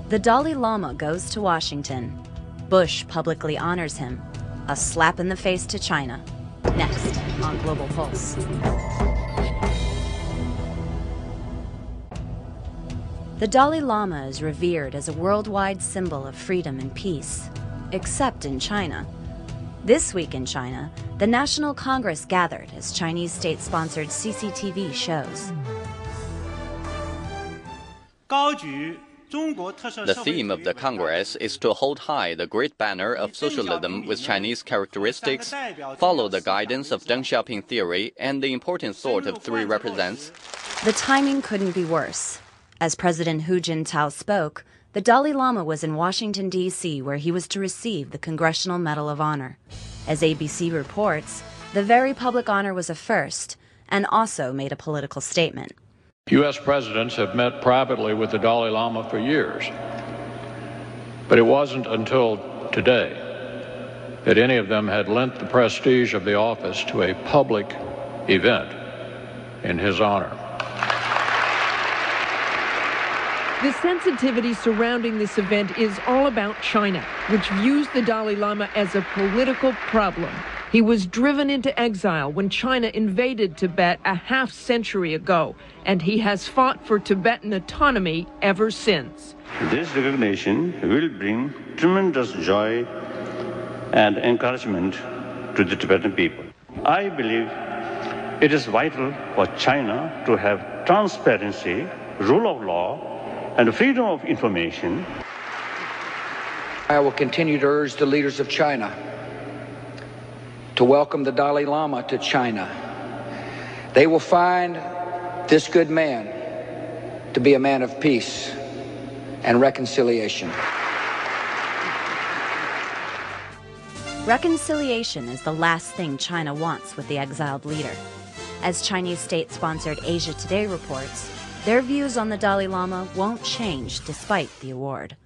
The Dalai Lama goes to Washington. Bush publicly honors him. A slap in the face to China. Next on Global Pulse. The Dalai Lama is revered as a worldwide symbol of freedom and peace, except in China. This week in China, the National Congress gathered as Chinese state-sponsored CCTV shows. The theme of the Congress is to hold high the great banner of socialism with Chinese characteristics, follow the guidance of Deng Xiaoping theory, and the important thought of three represents. The timing couldn't be worse. As President Hu Jintao spoke, the Dalai Lama was in Washington, D.C., where he was to receive the Congressional Medal of Honor. As ABC reports, the very public honor was a first, and also made a political statement. U.S. presidents have met privately with the Dalai Lama for years, but it wasn't until today that any of them had lent the prestige of the office to a public event in his honor. The sensitivity surrounding this event is all about China, which views the Dalai Lama as a political problem. He was driven into exile when China invaded Tibet a half-century ago, and he has fought for Tibetan autonomy ever since. This recognition will bring tremendous joy and encouragement to the Tibetan people. I believe it is vital for China to have transparency, rule of law, and freedom of information. I will continue to urge the leaders of China to welcome the Dalai Lama to China. They will find this good man to be a man of peace and reconciliation. Reconciliation is the last thing China wants with the exiled leader. As Chinese state-sponsored Asia Today reports, their views on the Dalai Lama won't change despite the award.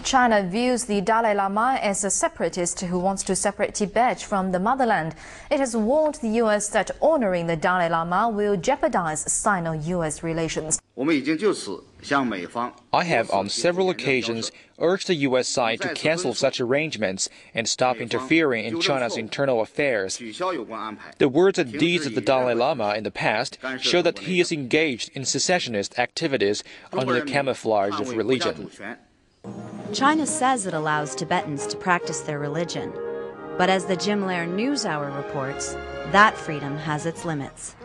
China views the Dalai Lama as a separatist who wants to separate Tibet from the motherland. It has warned the U.S. that honoring the Dalai Lama will jeopardize Sino-U.S. relations. I have on several occasions urged the U.S. side to cancel such arrangements and stop interfering in China's internal affairs. The words and deeds of the Dalai Lama in the past show that he is engaged in secessionist activities under the camouflage of religion. China says it allows Tibetans to practice their religion. But as the Jim Lehrer NewsHour reports, that freedom has its limits.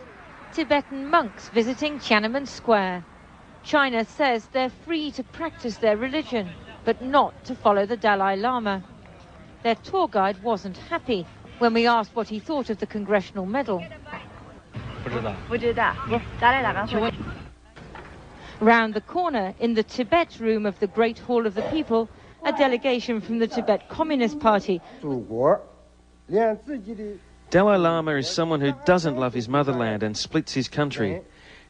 Tibetan monks visiting Tiananmen Square. China says they're free to practice their religion, but not to follow the Dalai Lama. Their tour guide wasn't happy when we asked what he thought of the Congressional Medal. Round the corner, in the Tibet room of the Great Hall of the People, a delegation from the Tibet Communist Party. Dalai Lama is someone who doesn't love his motherland and splits his country.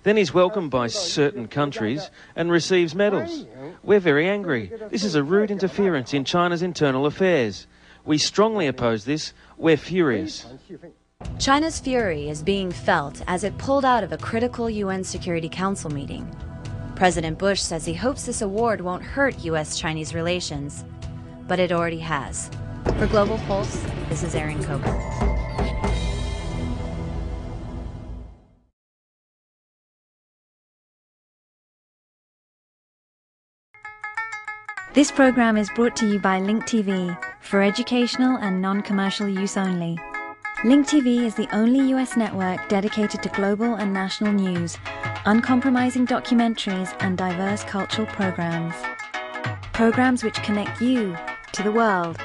Then he's welcomed by certain countries and receives medals. We're very angry. This is a rude interference in China's internal affairs. We strongly oppose this. We're furious. China's fury is being felt as it pulled out of a critical UN Security Council meeting. President Bush says he hopes this award won't hurt U.S.-Chinese relations, but it already has. For Global Pulse, this is Erin Coburn. This program is brought to you by Link TV for educational and non-commercial use only. Link TV is the only US network dedicated to global and national news, uncompromising documentaries and diverse cultural programs. Programs which connect you to the world.